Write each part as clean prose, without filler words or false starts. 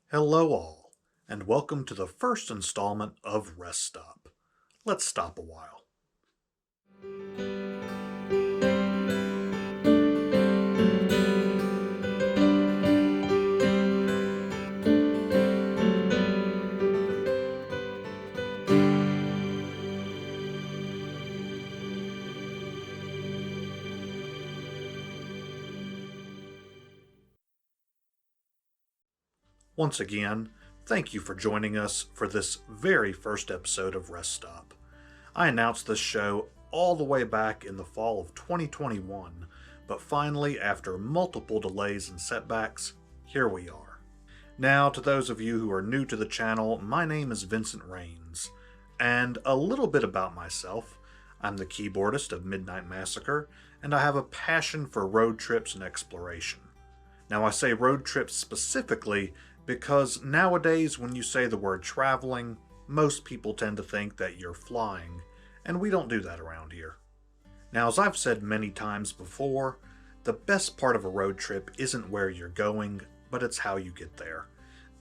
Hello all, and welcome to the first installment of Rest Stop. Let's stop a while. Once again, thank you for joining us for this very first episode of Rest Stop. I announced this show all the way back in the fall of 2021, but finally, after multiple delays and setbacks, here we are. Now, to those of you who are new to the channel, my name is Vincent, and a little bit about myself. I'm the keyboardist of Midnight Massacre, and I have a passion for road trips and exploration. Now, I say road trips specifically because nowadays when you say the word traveling, most people tend to think that you're flying, and we don't do that around here. Now, as I've said many times before, the best part of a road trip isn't where you're going, but it's how you get there.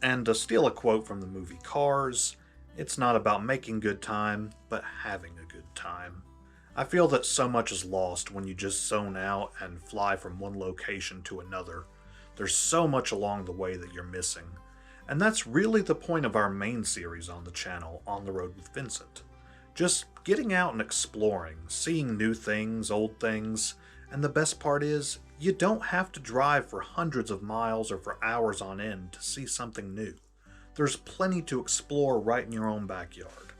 And to steal a quote from the movie Cars, it's not about making good time, but having a good time. I feel that so much is lost when you just zone out and fly from one location to another. There's so much along the way that you're missing. And that's really the point of our main series on the channel, On the Road with Vincent. Just getting out and exploring, seeing new things, old things, and the best part is, you don't have to drive for hundreds of miles or for hours on end to see something new. There's plenty to explore right in your own backyard.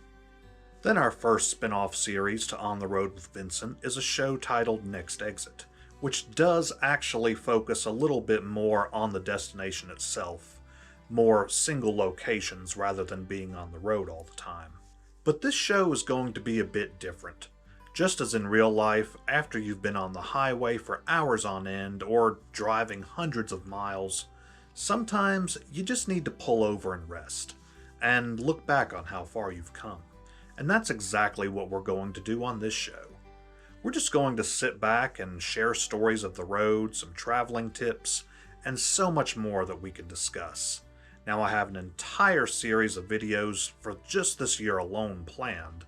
Then our first spin-off series to On the Road with Vincent is a show titled Next Exit, which does actually focus a little bit more on the destination itself, more single locations rather than being on the road all the time. But this show is going to be a bit different. Just as in real life, after you've been on the highway for hours on end or driving hundreds of miles, sometimes you just need to pull over and rest, and look back on how far you've come. And that's exactly what we're going to do on this show. We're just going to sit back and share stories of the road, some traveling tips, and so much more that we can discuss. Now, I have an entire series of videos for just this year alone planned,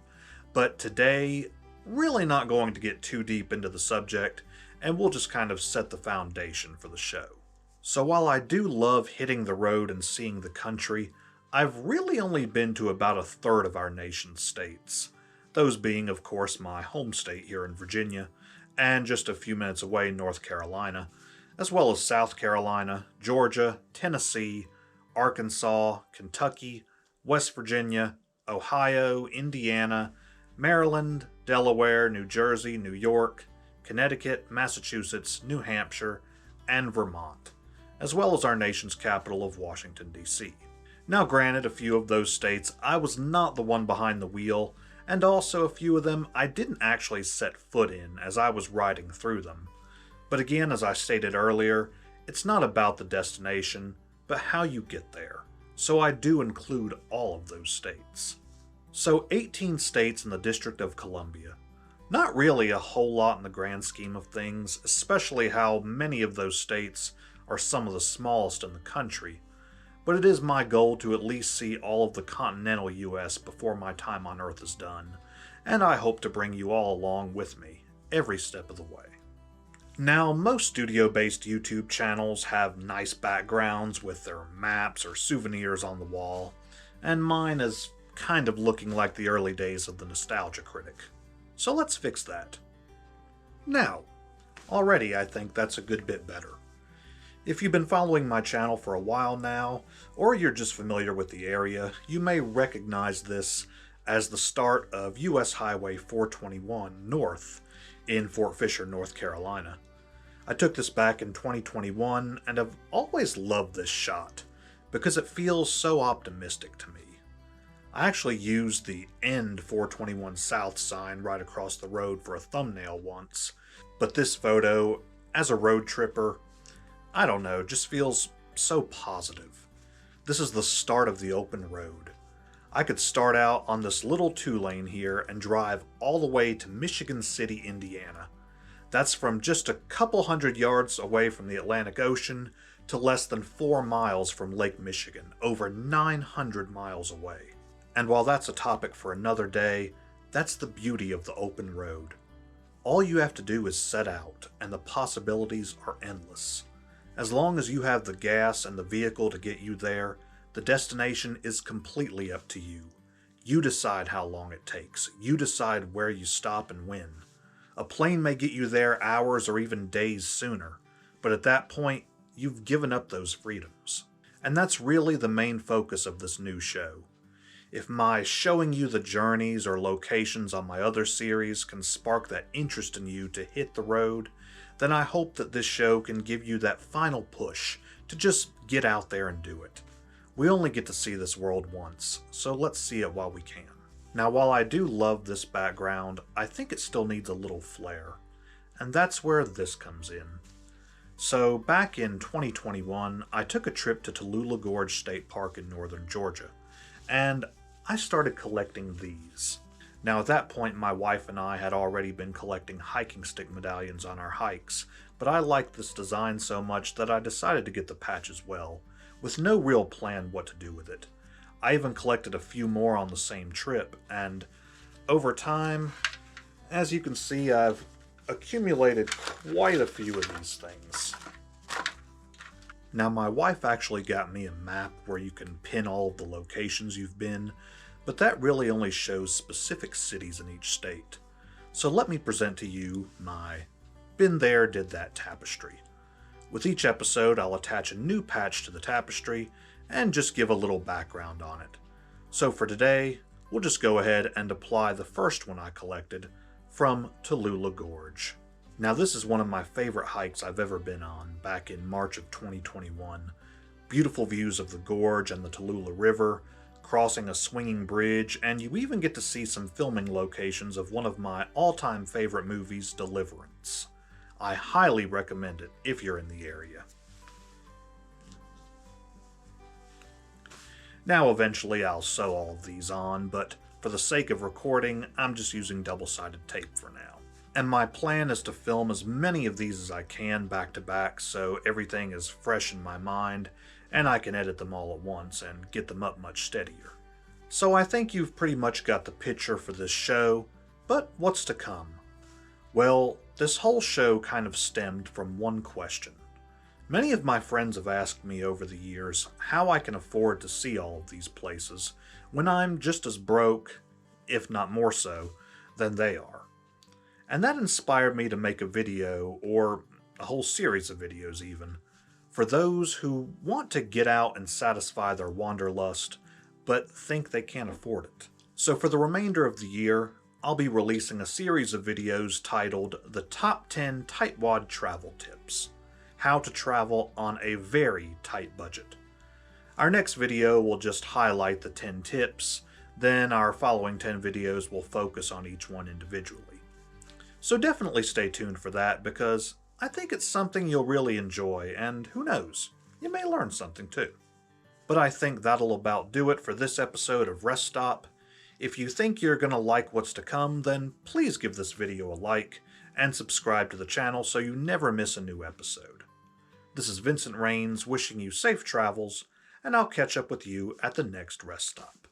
but today, really not going to get too deep into the subject, and we'll just kind of set the foundation for the show. So while I do love hitting the road and seeing the country, I've really only been to about a third of our nation's states. Those being, of course, my home state here in Virginia, and just a few minutes away, North Carolina, as well as South Carolina, Georgia, Tennessee, Arkansas, Kentucky, West Virginia, Ohio, Indiana, Maryland, Delaware, New Jersey, New York, Connecticut, Massachusetts, New Hampshire, and Vermont, as well as our nation's capital of Washington, D.C. Now, granted, a few of those states I was not the one behind the wheel, and also a few of them I didn't actually set foot in as I was riding through them. But again, as I stated earlier, it's not about the destination, but how you get there. So I do include all of those states. So 18 states in the District of Columbia. Not really a whole lot in the grand scheme of things, especially how many of those states are some of the smallest in the country. But it is my goal to at least see all of the continental US before my time on Earth is done, and I hope to bring you all along with me, every step of the way. Now, most studio-based YouTube channels have nice backgrounds with their maps or souvenirs on the wall, and mine is kind of looking like the early days of the Nostalgia Critic. So let's fix that. Now, already I think that's a good bit better. If you've been following my channel for a while now, or you're just familiar with the area, you may recognize this as the start of US Highway 421 North in Fort Fisher, North Carolina. I took this back in 2021 and I've always loved this shot because it feels so optimistic to me. I actually used the End 421 South sign right across the road for a thumbnail once, but this photo, as a road tripper, I don't know, just feels so positive. This is the start of the open road. I could start out on this little 2-lane here and drive all the way to Michigan City, Indiana. That's from just a couple hundred yards away from the Atlantic Ocean to less than 4 miles from Lake Michigan, over 900 miles away. And while that's a topic for another day, that's the beauty of the open road. All you have to do is set out, and the possibilities are endless. As long as you have the gas and the vehicle to get you there, the destination is completely up to you. You decide how long it takes. You decide where you stop and when. A plane may get you there hours or even days sooner, but at that point, you've given up those freedoms. And that's really the main focus of this new show. If my showing you the journeys or locations on my other series can spark that interest in you to hit the road, then I hope that this show can give you that final push to just get out there and do it. We only get to see this world once, so let's see it while we can. Now, while I do love this background, I think it still needs a little flair, and that's where this comes in. So, back in 2021, I took a trip to Tallulah Gorge State Park in northern Georgia, and I started collecting these. Now, at that point, my wife and I had already been collecting hiking stick medallions on our hikes, but I liked this design so much that I decided to get the patch as well, with no real plan what to do with it. I even collected a few more on the same trip, and over time, as you can see, I've accumulated quite a few of these things. Now, my wife actually got me a map where you can pin all of the locations you've been, but that really only shows specific cities in each state. So let me present to you my Been There, Did That tapestry. With each episode, I'll attach a new patch to the tapestry and just give a little background on it. So for today, we'll just go ahead and apply the first one I collected from Tallulah Gorge. Now, this is one of my favorite hikes I've ever been on, back in March of 2021. Beautiful views of the gorge and the Tallulah River, crossing a swinging bridge, and you even get to see some filming locations of one of my all-time favorite movies, Deliverance. I highly recommend it if you're in the area. Now, eventually I'll sew all of these on, but for the sake of recording, I'm just using double-sided tape for now. And my plan is to film as many of these as I can back to back, so everything is fresh in my mind, and I can edit them all at once and get them up much steadier. So I think you've pretty much got the picture for this show, but what's to come? Well, this whole show kind of stemmed from one question. Many of my friends have asked me over the years how I can afford to see all of these places when I'm just as broke, if not more so, than they are. And that inspired me to make a video, or a whole series of videos even, for those who want to get out and satisfy their wanderlust, but think they can't afford it. So for the remainder of the year, I'll be releasing a series of videos titled The Top 10 Tightwad Travel Tips. How to travel on a very tight budget. Our next video will just highlight the 10 tips, then our following 10 videos will focus on each one individually. So definitely stay tuned for that, because I think it's something you'll really enjoy, and who knows, you may learn something too. But I think that'll about do it for this episode of Rest Stop. If you think you're going to like what's to come, then please give this video a like, and subscribe to the channel so you never miss a new episode. This is Vincent wishing you safe travels, and I'll catch up with you at the next rest stop.